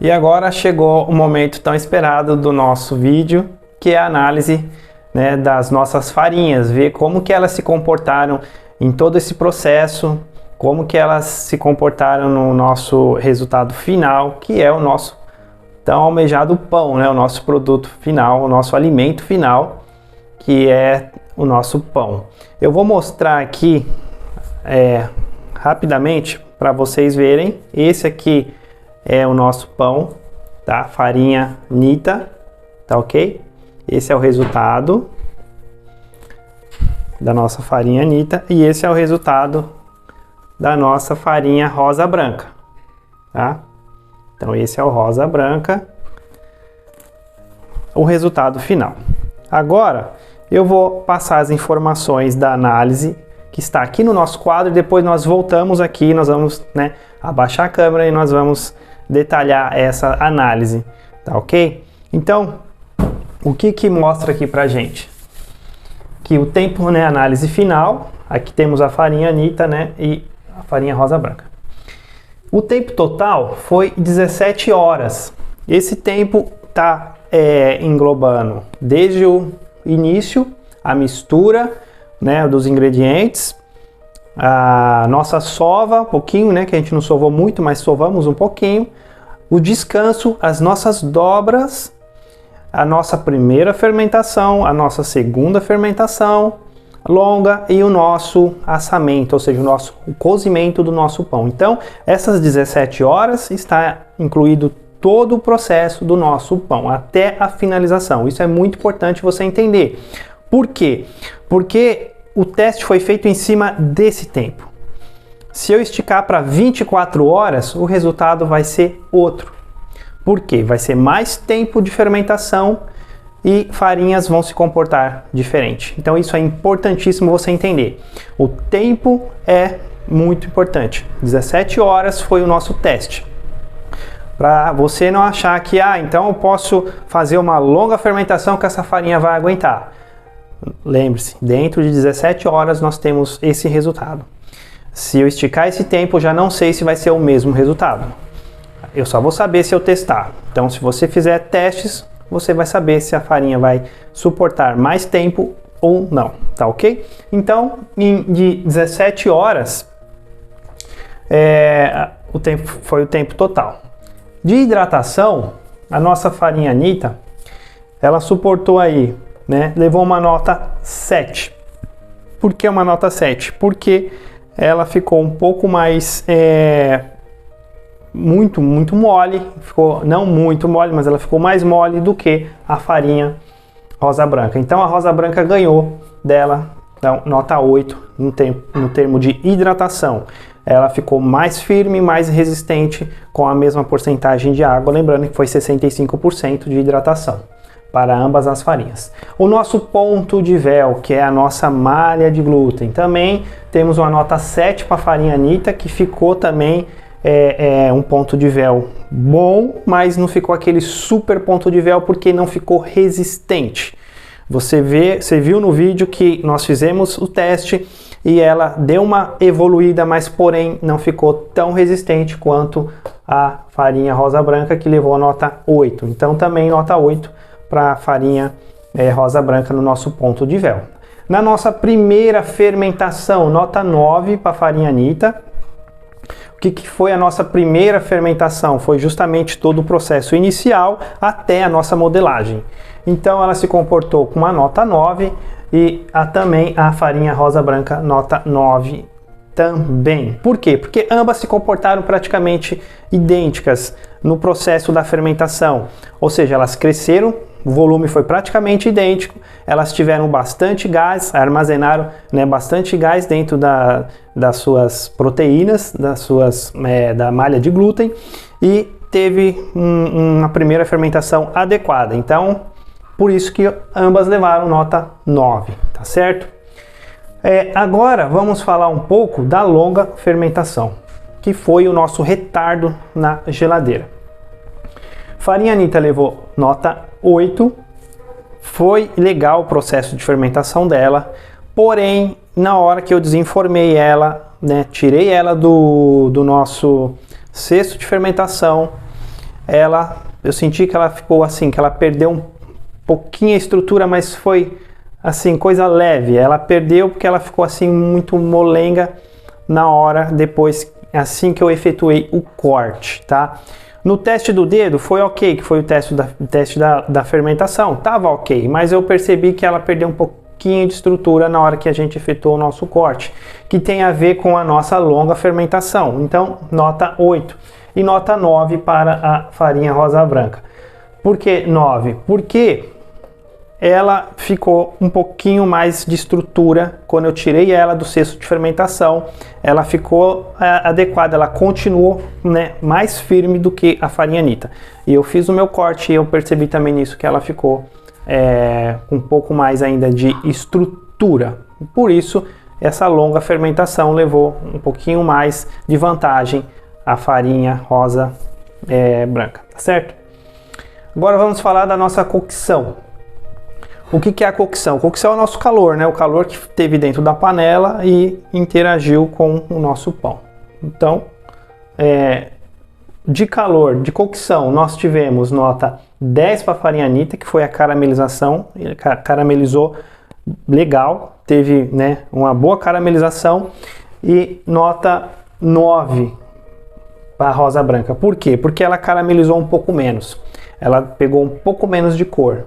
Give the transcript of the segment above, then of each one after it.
E agora chegou o momento tão esperado do nosso vídeo, que é a análise, né, das nossas farinhas, ver como que elas se comportaram em todo esse processo, como que elas se comportaram no nosso resultado final, que é o nosso tão almejado pão, né, o nosso produto final, o nosso alimento final, que é o nosso pão. Eu vou mostrar aqui rapidamente para vocês verem. Esse aqui é o nosso pão, tá? Farinha Nita, tá ok? Esse é o resultado da nossa farinha Nita e esse é o resultado da nossa farinha rosa branca, tá? Então esse é o rosa branca, o resultado final. Agora eu vou passar as informações da análise que está aqui no nosso quadro e depois nós voltamos aqui, nós vamos, né, abaixar a câmera e nós vamos detalhar essa análise, tá ok? Então, o que que mostra aqui pra gente? Que o tempo, né, análise final, aqui temos a farinha Nita, né, e a farinha rosa branca. O tempo total foi 17 horas. Esse tempo tá englobando desde o início, a mistura, né, dos ingredientes, a nossa sova, um pouquinho, né, que a gente não sovou muito, mas sovamos um pouquinho, o descanso, as nossas dobras, a nossa primeira fermentação, a nossa segunda fermentação longa e o nosso assamento, ou seja, o cozimento do nosso pão. Então, essas 17 horas está incluído todo o processo do nosso pão, até a finalização. Isso é muito importante você entender. Por quê? Porque o teste foi feito em cima desse tempo. Se eu esticar para 24 horas, o resultado vai ser outro. Por quê? Vai ser mais tempo de fermentação e farinhas vão se comportar diferente. Então isso é importantíssimo você entender. O tempo é muito importante. 17 horas foi o nosso teste. Para você não achar que, então eu posso fazer uma longa fermentação que essa farinha vai aguentar. Lembre-se, dentro de 17 horas nós temos esse resultado. Se eu esticar esse tempo, eu já não sei se vai ser o mesmo resultado. Eu só vou saber se eu testar. Então, se você fizer testes, você vai saber se a farinha vai suportar mais tempo ou não, tá ok? Então, de 17 horas, o tempo foi o tempo total. De hidratação, a nossa farinha Nita, ela suportou aí, né, levou uma nota 7. Por que uma nota 7? Porque ela ficou um pouco mais, muito mole, ficou não muito mole, mas ela ficou mais mole do que a farinha rosa branca. Então a rosa branca ganhou dela, então, nota 8 no termo de hidratação. Ela ficou mais firme, mais resistente com a mesma porcentagem de água, lembrando que foi 65% de hidratação para ambas as farinhas. O nosso ponto de véu, que é a nossa malha de glúten, também temos uma nota 7 para a farinha Nita, que ficou também um ponto de véu bom, mas não ficou aquele super ponto de véu porque não ficou resistente. Você viu no vídeo que nós fizemos o teste e ela deu uma evoluída, mas porém não ficou tão resistente quanto a farinha rosa branca, que levou a nota 8. Então também nota 8 para a farinha rosa branca no nosso ponto de véu. Na nossa primeira fermentação, nota 9 para a farinha Nita. O que foi a nossa primeira fermentação? Foi justamente todo o processo inicial até a nossa modelagem. Então ela se comportou com uma nota 9 e também a farinha rosa branca nota 9 também. Por quê? Porque ambas se comportaram praticamente idênticas no processo da fermentação. Ou seja, elas cresceram, o volume foi praticamente idêntico, elas tiveram bastante gás, armazenaram, né, bastante gás dentro das suas proteínas, da malha de glúten, e teve uma primeira fermentação adequada. Então, por isso que ambas levaram nota 9, tá certo? Agora vamos falar um pouco da longa fermentação, que foi o nosso retardo na geladeira. Farinha Nita levou nota 8, foi legal o processo de fermentação dela, porém, na hora que eu desenformei ela, né, tirei ela do nosso cesto de fermentação, eu senti que ela ficou assim, que ela perdeu um pouquinho a estrutura, mas foi assim, coisa leve. Ela perdeu porque ela ficou assim muito molenga na hora, depois, assim que eu efetuei o corte, tá? No teste do dedo foi ok, que foi o teste da fermentação, tava ok, mas eu percebi que ela perdeu um pouquinho de estrutura na hora que a gente efetuou o nosso corte, que tem a ver com a nossa longa fermentação. Então, nota 8 e nota 9 para a farinha rosa branca. Por que 9? Porque ela ficou um pouquinho mais de estrutura quando eu tirei ela do cesto de fermentação. Ela ficou adequada, ela continuou, né, mais firme do que a farinha Anita. E eu fiz o meu corte e eu percebi também nisso que ela ficou com um pouco mais ainda de estrutura. Por isso, essa longa fermentação levou um pouquinho mais de vantagem a farinha rosa branca, tá certo? Agora vamos falar da nossa cocção. O que é a cocção? Cocção é o nosso calor, né? O calor que teve dentro da panela e interagiu com o nosso pão. Então, de calor, de cocção, nós tivemos nota 10 para a farinha Anita, que foi a caramelização. Ele caramelizou legal, teve, né, uma boa caramelização. E nota 9 para a rosa branca. Por quê? Porque ela caramelizou um pouco menos. Ela pegou um pouco menos de cor.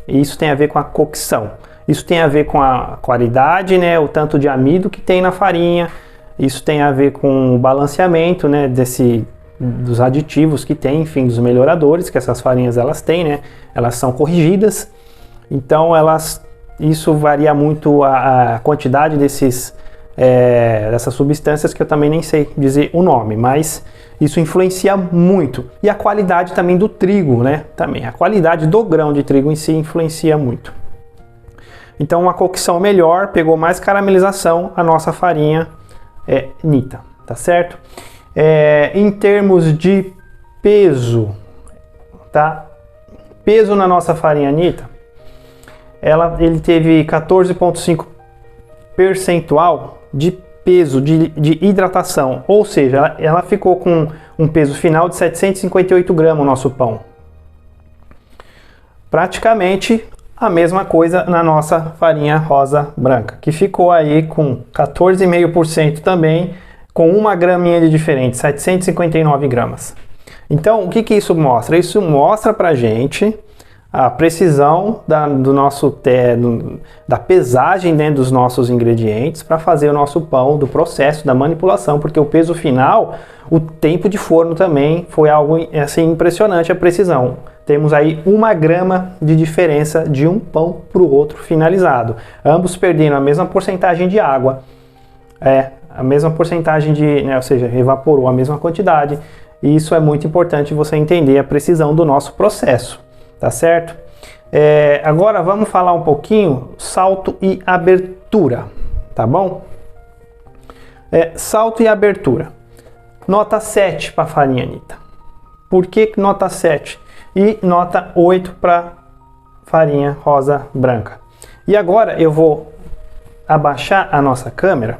E isso tem a ver com a cocção. Isso tem a ver com a qualidade, né, o tanto de amido que tem na farinha. Isso tem a ver com o balanceamento, né, dos aditivos que tem, enfim, dos melhoradores que essas farinhas elas têm, né? Elas são corrigidas. Então isso varia muito a quantidade dessas substâncias, que eu também nem sei dizer o nome, mas isso influencia muito. E a qualidade também do trigo, né? Também a qualidade do grão de trigo em si influencia muito. Então uma cocção melhor, pegou mais caramelização a nossa farinha Nita, tá certo? Em termos de peso, tá? Peso na nossa farinha Nita, ele teve 14,5 percentual de peso de hidratação, ou seja, ela ficou com um peso final de 758 gramas o nosso pão. Praticamente a mesma coisa na nossa farinha rosa branca, que ficou aí com 14,5% também, com uma graminha de diferente, 759 gramas. Então, o que isso mostra? Isso mostra pra gente a precisão da pesagem dentro dos nossos ingredientes para fazer o nosso pão, do processo da manipulação, porque o peso final, o tempo de forno também foi algo assim impressionante, a precisão. Temos aí 1 grama de diferença de um pão para o outro finalizado, ambos perdendo a mesma porcentagem de água, a mesma porcentagem ou seja, evaporou a mesma quantidade, e isso é muito importante você entender a precisão do nosso processo. Tá certo? Agora vamos falar um pouquinho salto e abertura, tá bom? Salto e abertura. Nota 7 para a farinha Anita. Por que nota 7? E nota 8 para farinha rosa branca. E agora eu vou abaixar a nossa câmera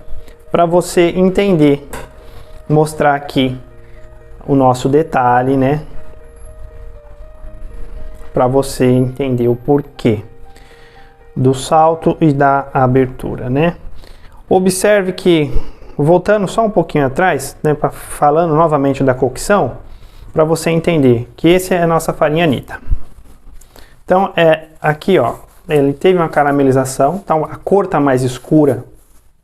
para você entender, mostrar aqui o nosso detalhe, né? Para você entender o porquê do salto e da abertura, né? Observe que, voltando só um pouquinho atrás, né, falando novamente da cocção, para você entender que essa é a nossa farinha Anita. Então, aqui, ó, ele teve uma caramelização, então a cor tá mais escura,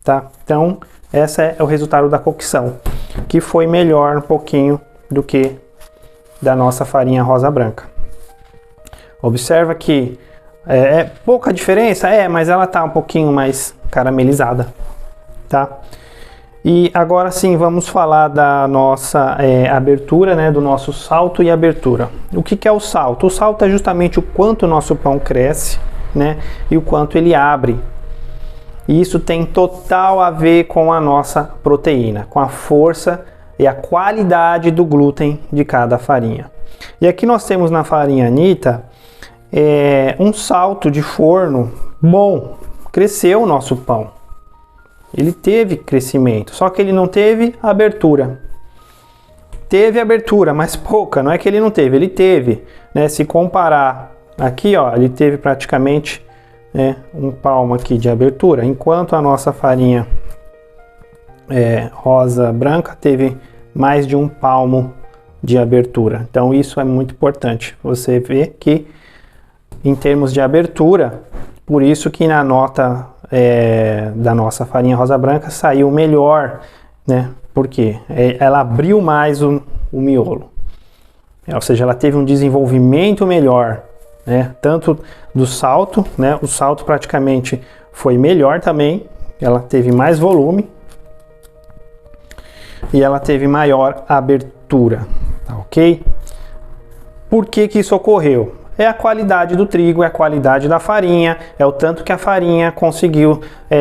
tá? Então, esse é o resultado da cocção, que foi melhor um pouquinho do que da nossa farinha rosa branca. Observa que pouca diferença, mas ela tá um pouquinho mais caramelizada, tá? E agora sim, vamos falar da nossa abertura, né, do nosso salto e abertura. O que é o salto? O salto é justamente o quanto o nosso pão cresce, né, e o quanto ele abre. E isso tem total a ver com a nossa proteína, com a força e a qualidade do glúten de cada farinha. E aqui nós temos na farinha Anita um salto de forno bom, cresceu o nosso pão, ele teve crescimento, só que ele não teve abertura. teve abertura, mas pouca, não é que ele não teve, ele teve, né? Se comparar aqui, ó, ele teve praticamente, né, um palmo aqui de abertura, enquanto a nossa farinha rosa branca teve mais de um palmo de abertura. Então isso é muito importante. Você vê que em termos de abertura, por isso que na nota da nossa farinha rosa branca saiu melhor, né? Porque ela abriu mais o miolo, ou seja, ela teve um desenvolvimento melhor, né? Tanto do salto, né? O salto praticamente foi melhor também, ela teve mais volume e ela teve maior abertura, tá ok? Por que que isso ocorreu? É a qualidade do trigo, é a qualidade da farinha, é o tanto que a farinha conseguiu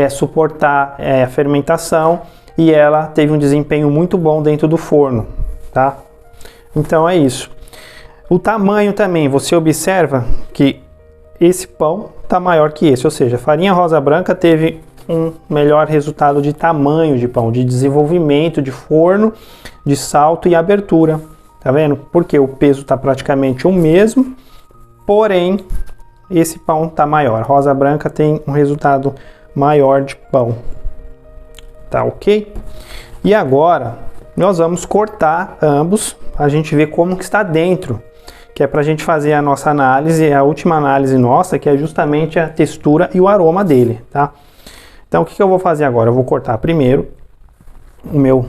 suportar a fermentação e ela teve um desempenho muito bom dentro do forno, tá? Então é isso. O tamanho também, você observa que esse pão está maior que esse, ou seja, a farinha rosa branca teve um melhor resultado de tamanho de pão, de desenvolvimento de forno, de salto e abertura, tá vendo? Porque o peso está praticamente o mesmo, porém esse pão está maior. Rosa branca tem um resultado maior de pão, tá ok? E agora nós vamos cortar ambos, a gente ver como que está dentro, que é para a gente fazer a nossa análise, a última análise nossa, que é justamente a textura e o aroma dele, tá? Então o que eu vou fazer agora? Eu vou cortar primeiro o meu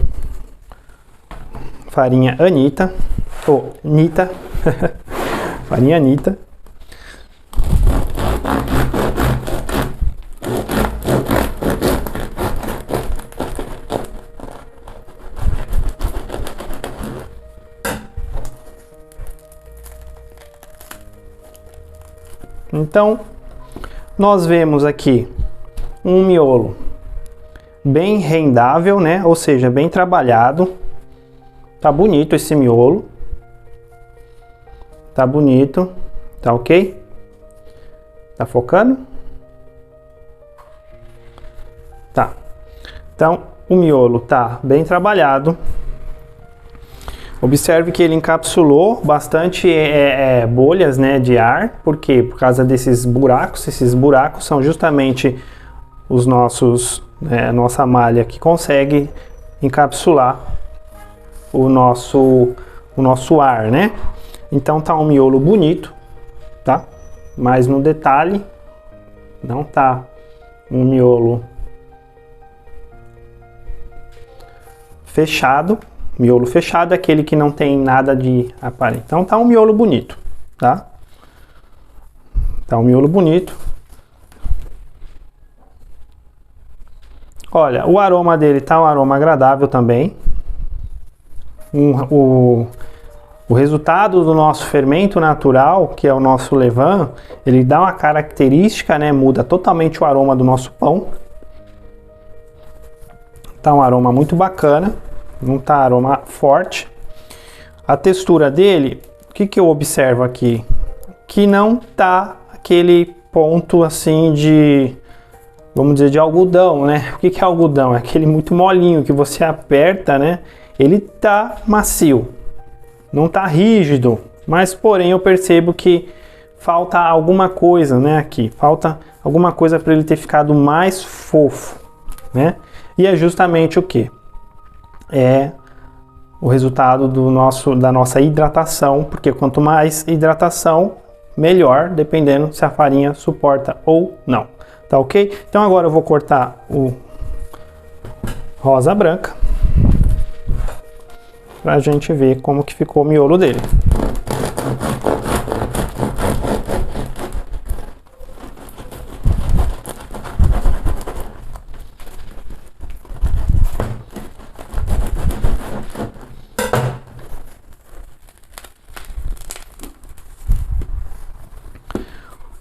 farinha Anitta, ou Nita, farinha Anitta. Então, nós vemos aqui um miolo bem rendável, né? Ou seja, bem trabalhado. Tá bonito esse miolo. Tá bonito. Tá ok? Tá focando? Tá. Então, o miolo tá bem trabalhado. Observe que ele encapsulou bastante bolhas, né, de ar. Por quê? Por causa desses buracos. Esses buracos são justamente os nossos, a nossa malha que consegue encapsular o nosso ar, né? Então tá um miolo bonito, tá? Mas no detalhe, não tá um miolo fechado. Miolo fechado é aquele que não tem nada de aparelho. Então tá um miolo bonito, tá? Tá um miolo bonito. Olha, o aroma dele tá um aroma agradável também. O resultado do nosso fermento natural, que é o nosso levain, ele dá uma característica, né? Muda totalmente o aroma do nosso pão. Tá um aroma muito bacana. Não tá aroma forte. A textura dele, o que que eu observo aqui? Que não tá aquele ponto assim de, vamos dizer, de algodão, né? O que que é algodão? É aquele muito molinho que você aperta, né? Ele tá macio, não tá rígido, mas porém eu percebo que falta alguma coisa, né? Aqui falta alguma coisa para ele ter ficado mais fofo, né? E é justamente o que? É o resultado da nossa hidratação, porque quanto mais hidratação, melhor, dependendo se a farinha suporta ou não, tá ok? Então agora eu vou cortar o rosa branca pra gente ver como que ficou o miolo dele.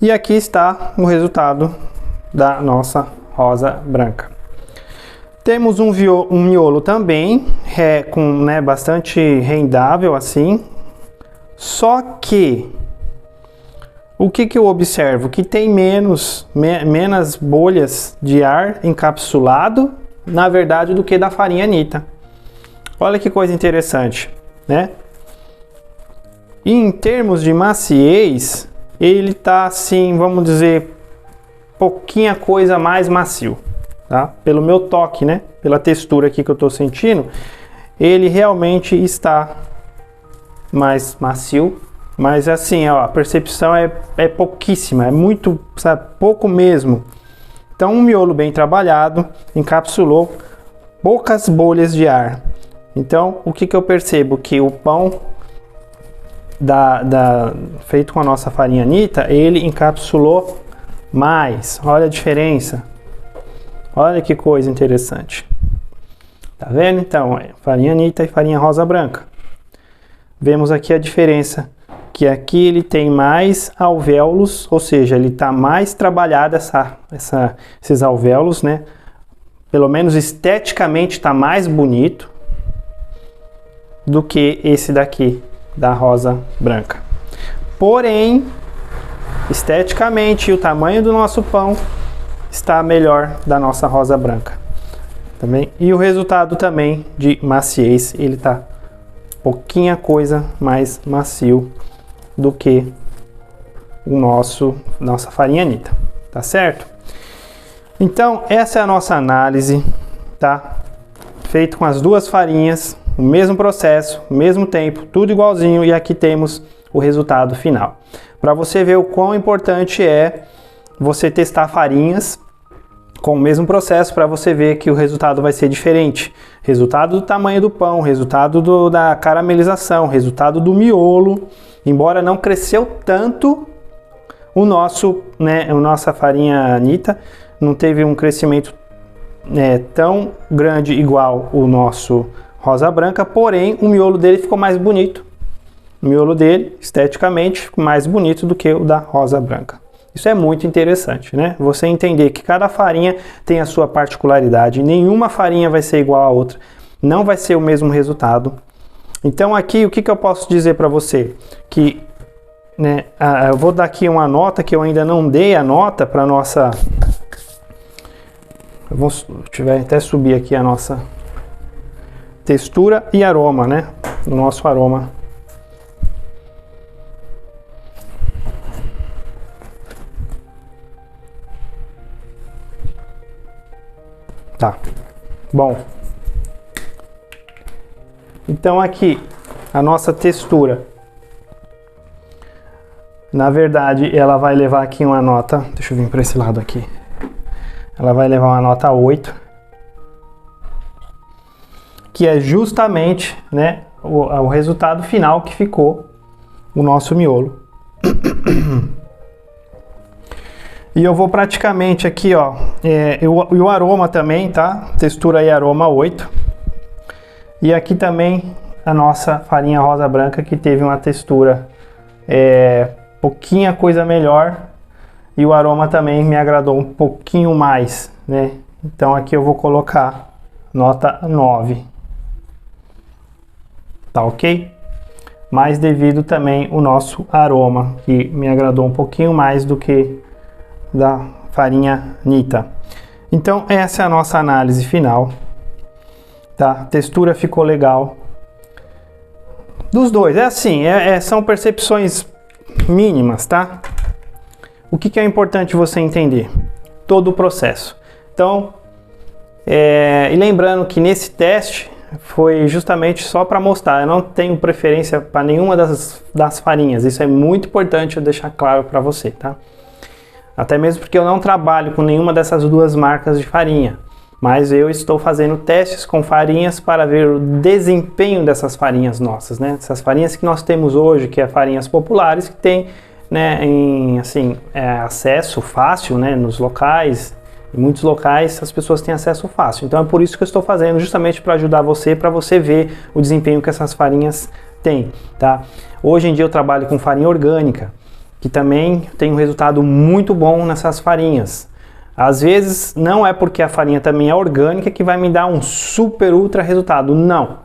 E aqui está o resultado da nossa rosa branca. Temos um miolo também, com, né, bastante rendável assim. Só que, o que que eu observo? Que tem menos bolhas de ar encapsulado, na verdade, do que da farinha Anitta. Olha que coisa interessante. né? E em termos de maciez, ele tá assim, vamos dizer, pouquinha coisa mais macio, tá? Pelo meu toque, né? Pela textura aqui que eu tô sentindo, ele realmente está mais macio, mas assim, ó, a percepção é pouquíssima, é muito, sabe, pouco mesmo. Então, um miolo bem trabalhado, encapsulou poucas bolhas de ar. Então, o que eu percebo? Que o pão feito com a nossa farinha Nita, ele encapsulou mais. Olha a diferença. Olha que coisa interessante. Tá vendo? Então, farinha Nita e farinha rosa branca. Vemos aqui a diferença, que aqui ele tem mais alvéolos, ou seja, ele está mais trabalhado esses alvéolos, né? Pelo menos esteticamente está mais bonito do que esse daqui, da rosa branca. Porém, esteticamente, o tamanho do nosso pão está melhor da nossa rosa branca. Também. E o resultado também de maciez, ele está pouquinha coisa mais macio do que o nossa farinha Nita, tá certo? Então, essa é a nossa análise, tá? Feito com as duas farinhas, o mesmo processo, o mesmo tempo, tudo igualzinho, e aqui temos o resultado final. Para você ver o quão importante é você testar farinhas com o mesmo processo, para você ver que o resultado vai ser diferente. Resultado do tamanho do pão, resultado da caramelização, resultado do miolo. Embora não cresceu tanto, a nossa farinha Nita não teve um crescimento tão grande igual o nosso rosa branca, porém o miolo dele ficou mais bonito. O miolo dele, esteticamente, ficou mais bonito do que o da rosa branca. Isso é muito interessante, né? Você entender que cada farinha tem a sua particularidade, nenhuma farinha vai ser igual a outra, não vai ser o mesmo resultado. Então aqui, o que eu posso dizer para você? Que, né, eu vou dar aqui uma nota, que eu ainda não dei a nota para nossa... Deixa eu até subir aqui a nossa textura e aroma, né? O nosso aroma. Tá, bom. Então aqui, a nossa textura, na verdade, ela vai levar aqui uma nota, deixa eu vir para esse lado aqui, ela vai levar uma nota 8, que é justamente, né, o resultado final que ficou o nosso miolo. E eu vou praticamente aqui, ó, e o aroma também, tá? Textura e aroma 8. E aqui também a nossa farinha rosa branca, que teve uma textura pouquinha coisa melhor. E o aroma também me agradou um pouquinho mais, né? Então aqui eu vou colocar nota 9. Tá ok? Mas devido também o nosso aroma, que me agradou um pouquinho mais do que da farinha Nita. Então essa é a nossa análise final, tá? A textura ficou legal dos dois, assim, são percepções mínimas, tá? O que é importante você entender? Todo o processo. Então, e lembrando que nesse teste foi justamente só para mostrar, eu não tenho preferência para nenhuma das farinhas, isso é muito importante eu deixar claro para você, tá? Até mesmo porque eu não trabalho com nenhuma dessas duas marcas de farinha, mas eu estou fazendo testes com farinhas para ver o desempenho dessas farinhas nossas, né? Essas farinhas que nós temos hoje, que é farinhas populares, que tem, né, acesso fácil, né, nos locais. Em muitos locais as pessoas têm acesso fácil. Então é por isso que eu estou fazendo, justamente para ajudar você, para você ver o desempenho que essas farinhas têm, tá? Hoje em dia eu trabalho com farinha orgânica, que também tem um resultado muito bom nessas farinhas. Às vezes não é porque a farinha também é orgânica que vai me dar um super ultra resultado, não.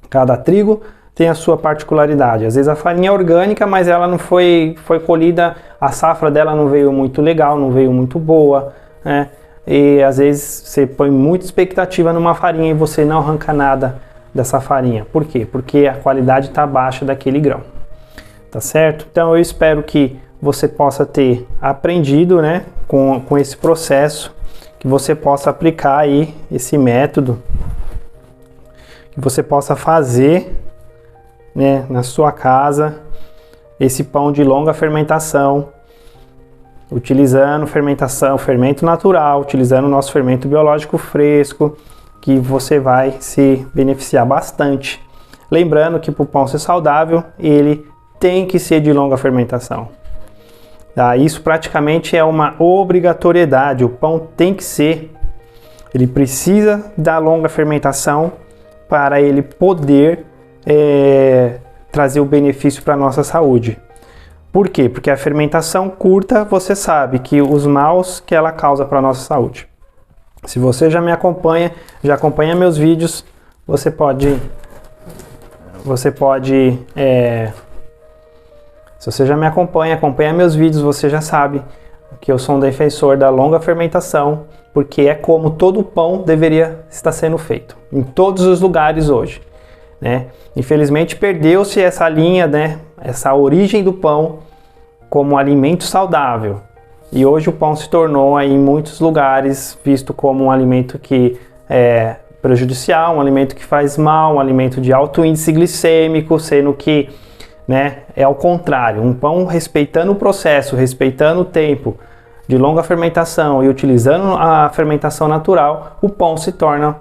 Cada trigo tem a sua particularidade. Às vezes a farinha é orgânica, mas ela não foi colhida, a safra dela não veio muito legal, não veio muito boa, né? E às vezes você põe muita expectativa numa farinha e você não arranca nada dessa farinha. Por quê? Porque a qualidade está baixa daquele grão. Tá certo? Então eu espero que você possa ter aprendido, né, com esse processo, que você possa aplicar aí esse método, que você possa fazer, né, na sua casa esse pão de longa fermentação, utilizando fermento natural, utilizando o nosso fermento biológico fresco, que você vai se beneficiar bastante. Lembrando que para o pão ser saudável, ele tem que ser de longa fermentação. Tá? Isso praticamente é uma obrigatoriedade, o pão tem que ser, ele precisa da longa fermentação para ele poder trazer o benefício para a nossa saúde. Por quê? Porque a fermentação curta, você sabe que os maus que ela causa para a nossa saúde. Se você já me acompanha, já acompanha meus vídeos, você pode se você já me acompanha meus vídeos, você já sabe que eu sou um defensor da longa fermentação, porque é como todo pão deveria estar sendo feito, em todos os lugares hoje, né? Infelizmente perdeu-se essa linha, né? Essa origem do pão como alimento saudável. E hoje o pão se tornou aí, em muitos lugares visto como um alimento que é prejudicial, um alimento que faz mal, um alimento de alto índice glicêmico, sendo que, né, é ao contrário. Um pão respeitando o processo, respeitando o tempo de longa fermentação e utilizando a fermentação natural, o pão se torna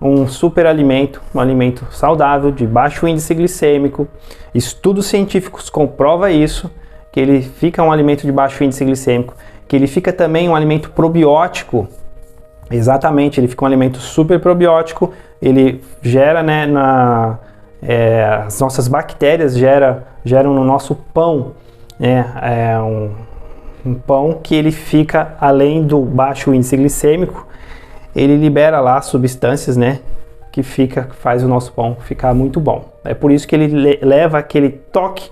um super alimento, um alimento saudável, de baixo índice glicêmico. Estudos científicos comprovam isso, que ele fica um alimento de baixo índice glicêmico, que ele fica também um alimento probiótico. Exatamente, ele fica um alimento super probiótico, ele gera, né, as nossas bactérias geram no nosso pão, um pão que ele fica, além do baixo índice glicêmico, ele libera lá substâncias, né, que faz o nosso pão ficar muito bom. É por isso que ele leva aquele toque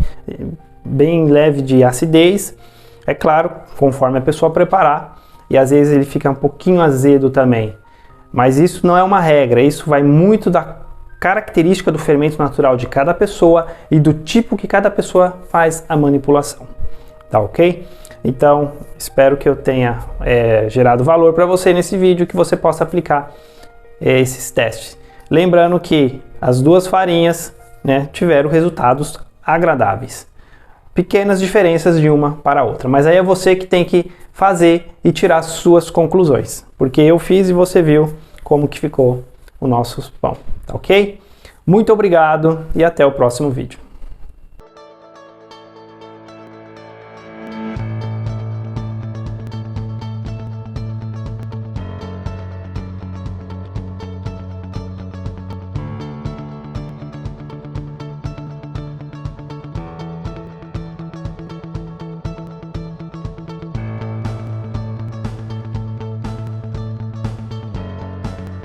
bem leve de acidez, é claro, conforme a pessoa preparar, e às vezes ele fica um pouquinho azedo também. Mas isso não é uma regra, isso vai muito da característica do fermento natural de cada pessoa e do tipo que cada pessoa faz a manipulação. Tá ok? Então, espero que eu tenha gerado valor para você nesse vídeo, que você possa aplicar esses testes. Lembrando que as duas farinhas, né, tiveram resultados agradáveis. Pequenas diferenças de uma para a outra, mas aí é você que tem que fazer e tirar suas conclusões, porque eu fiz e você viu como que ficou o nosso pão, tá ok? Muito obrigado e até o próximo vídeo.